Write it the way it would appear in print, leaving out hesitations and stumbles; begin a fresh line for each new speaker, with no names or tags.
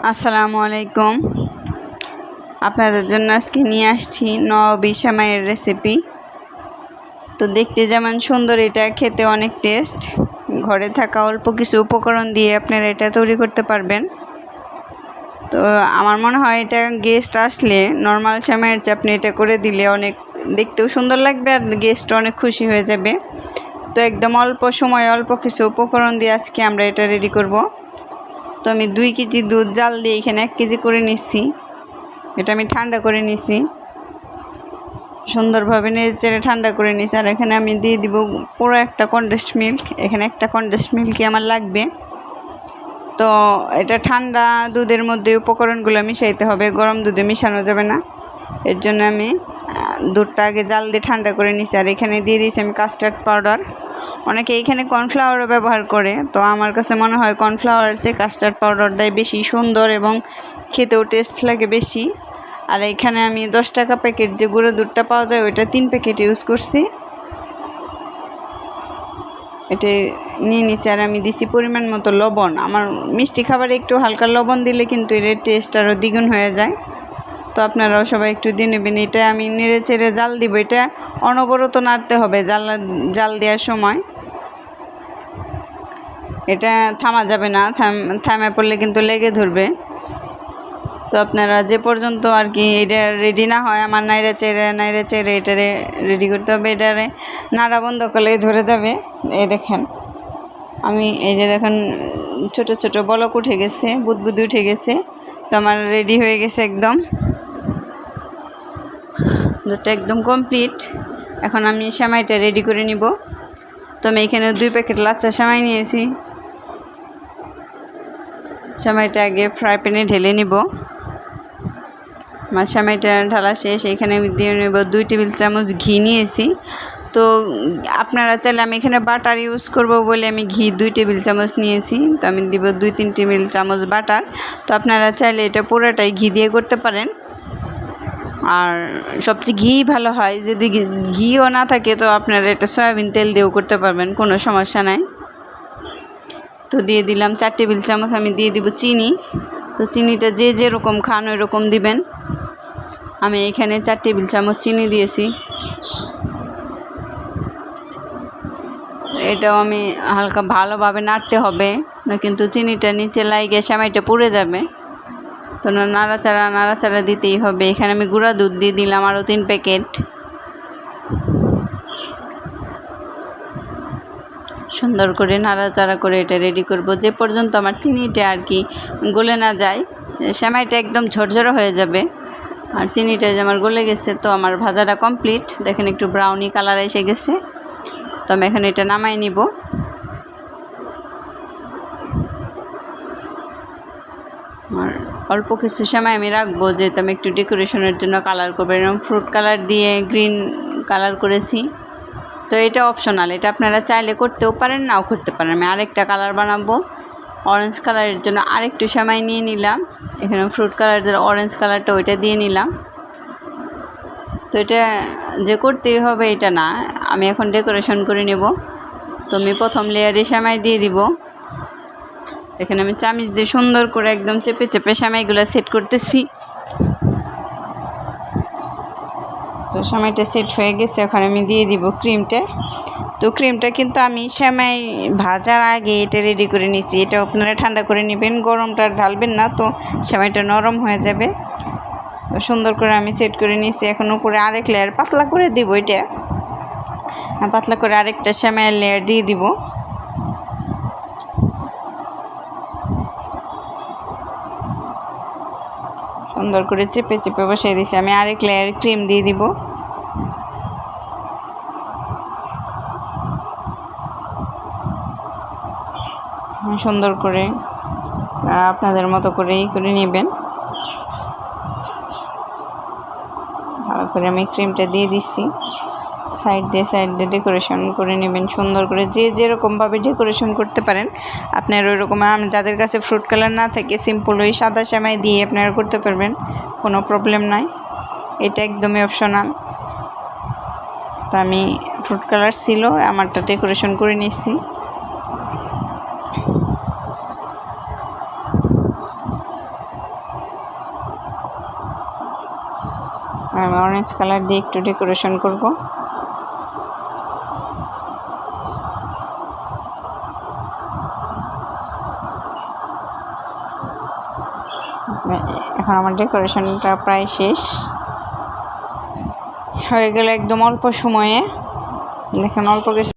আসসালামু আলাইকুম। আপনাদের জন্য আজকে নিয়ে আসছি নওয়াবী সেমাইয়ের রেসিপি। তো দেখতে যেমন সুন্দর, এটা খেতে অনেক টেস্ট। ঘরে থাকা অল্প কিছু উপকরণ দিয়ে আপনারা এটা তৈরি করতে পারবেন। তো আমার মনে হয় এটা গেস্ট আসলে নর্মাল সেমাইয়ের চেয়ে আপনি এটা করে দিলে অনেক দেখতেও সুন্দর লাগবে, আর গেস্ট অনেক খুশি হয়ে যাবে। তো একদম অল্প সময় অল্প কিছু উপকরণ দিয়ে আজকে আমরা এটা রেডি করব। তো আমি 2 কেজি দুধ জাল দিয়ে এখানে 1 কেজি করে নিচ্ছি। এটা আমি ঠান্ডা করে নিছি, সুন্দরভাবে নেড়ে ঠান্ডা করে নিছি। আর এখানে আমি দিয়ে দিব পুরো একটা কনডেন্সড মিল্ক। এখানে একটা কনডেন্সড মিল্কই আমার লাগবে। তো এটা ঠান্ডা দুধের মধ্যে উপকরণগুলো মিশাইতে হবে, গরম দুধে মিশানো যাবে না। এর জন্য আমি দুধটা আগে জাল দিয়ে ঠান্ডা করে নিছি। আর এখানে দিয়ে দিয়েছি আমি কাস্টার্ড পাউডার। অনেকে এখানে কর্নফ্লাওয়ারও ব্যবহার করে, তো আমার কাছে মনে হয় কর্নফ্লাওয়ার চেয়ে কাস্টার্ড পাউডারটাই বেশি সুন্দর এবং খেতেও টেস্ট লাগে বেশি। আর এখানে আমি 10 টাকা প্যাকেট যে গুঁড়ো দুধটা পাওয়া যায় ওইটা 3 প্যাকেট ইউজ করছি। এটা নিয়ে নিচ্ছি। আর আমি দিছি পরিমাণ মতো লবণ। আমার মিষ্টি খাবারে একটু হালকা লবণ দিলে কিন্তু এর টেস্ট আরও দ্বিগুণ হয়ে যায়। তো আপনারাও সবাই একটু দিয়ে নেবেন। এটা আমি নেড়ে চেড়ে জাল দিব। এটা অনবরত নাড়তে হবে জাল দেওয়ার সময়। এটা থামা যাবে না, থামে পড়লে কিন্তু লেগে ধরবে। তো আপনারা যে পর্যন্ত আর কি এটা রেডি না হয়, আমার নাইড়ে চেড়ে এটা রেডি করতে হবে। এটারে নাড়া বন্ধ করলে ধরে যাবে। এই দেখেন, আমি এই যে দেখেন ছোট ছোট বলক উঠে গেছে, বুদবুদি উঠে গেছে। তো আমার রেডি হয়ে গেছে একদম, দুধটা একদম কমপ্লিট। এখন আমি সেমাইটা রেডি করে নিব। তো আমি এখানে 2 প্যাকেট লাচ্চা সেমাই নিয়েছি। সেমাইটা আগে ফ্রাই প্যানে ঢেলে নিব। আমার সেমাইটা ঢালা শেষ। এখানে আমি দিয়ে নেব 2 টেবিল চামচ ঘি নিয়েছি। তো আপনারা চাইলে, আমি এখানে বাটার ইউজ করব বলে আমি ঘি 2 টেবিল চামচ নিয়েছি। তো আমি দিব 2-3 টেবিল চামচ বাটার। তো আপনারা চাইলে এটা পুরোটাই ঘি দিয়ে করতে পারেন, আর সবচেয়ে ঘি ভালো হয়। যদি ঘিও না থাকে তো আপনারা এটা সয়াবিন তেল দিয়েও করতে পারবেন, কোনো সমস্যা নাই। তো দিয়ে দিলাম 4 টেবিল চামচ। আমি দিয়ে দিব চিনি। তো চিনিটা যে যেরকম খান ওই রকম দিবেন। আমি এখানে 4 টেবিল চামচ চিনি দিয়েছি। এটাও আমি হালকা ভালোভাবে নাড়তে হবে, না কিন্তু চিনিটা নিচে লাগে সেমাইটা পুড়ে যাবে। তো নাড়াচাড়া দিতেই হবে। এখানে আমি গুঁড়া দুধ দিয়ে দিলাম আরও 3 প্যাকেট। সুন্দর করে নাড়াচাড়া করে এটা রেডি করব যে পর্যন্ত আমার চিনিটা আর কি গলে না যায়। সেমাইটা একদম ঝরঝরে হয়ে যাবে। আর চিনিটা যে আমার গলে গেছে, তো আমার ভাজাটা কমপ্লিট। দেখেন একটু ব্রাউনি কালার এসে গেছে। তো আমি এখন এটা নামাই নিব। আর অল্প কিছু সেমাই আমি রাখবো, যেহেতু আমি একটু ডেকোরেশনের জন্য কালার করবো। এরকম ফ্রুট কালার দিয়ে গ্রিন কালার করেছি। তো এটা অপশনাল, এটা আপনারা চাইলে করতেও পারেন, নাও করতে পারেন। আমি আরেকটা কালার বানাবো অরেঞ্জ কালারের জন্য। আরেকটু সেমাই নিয়ে নিলাম। এখানে ফ্রুট কালার যে অরেঞ্জ কালারটা ওইটা দিয়ে নিলাম। তো এটা যে করতেই হবে এটা না, আমি এখন ডেকোরেশন করে নেব। তো আমি প্রথম লেয়ারে সেমাই দিয়ে দিব। এখানে আমি চামচ দিয়ে সুন্দর করে একদম চেপে চেপে সেমাইগুলো সেট করতেছি। তো সেমাইটা সেট হয়ে গেছে। এখন আমি দিয়ে দিব ক্রিমটা। তো ক্রিমটা কিন্তু আমি সেমাই ভাজার আগে এটা রেডি করে নিচ্ছি। এটা আপনারা ঠান্ডা করে নেবেন, গরমটা ঢালবেন না, তো সেমাইটা নরম হয়ে যাবে। তো সুন্দর করে আমি সেট করে নিচ্ছি। এখন উপরে আরেক লেয়ার পাতলা করে দিব। এটা পাতলা করে আরেকটা সেমাইয়ের লেয়ার দিয়ে দিব। সুন্দর করে চেপে চেপে বসিয়ে দিচ্ছি। আমি আরেক লেয়ার ক্রিম দিয়ে দিব। সুন্দর করে আপনাদের মতো করেই করে নেবেন। ভালো করে আমি ক্রিমটা দিয়ে দিচ্ছি। সাইড দিয়ে ডেকোরেশন করে নেবেন সুন্দর করে, যে যেরকমভাবে ডেকোরেশন করতে পারেন আপনারা ওই রকম। যাদের কাছে ফ্রুট কালার না থাকে, সিম্পল ওই সাদা সেমাই দিয়ে আপনারা করতে পারবেন, কোনো প্রবলেম নাই। এটা একদমই অপশনাল। তো আমি ফ্রুট কালার ছিল, আমারটা ডেকোরেশন করে নিচ্ছি। আর আমি অরেঞ্জ কালার দিয়ে একটু ডেকোরেশন করব। এখন আমার ডেকোরেশনটা প্রায় শেষ হয়ে গেল, একদম অল্প সময়ে। দেখেন অল্প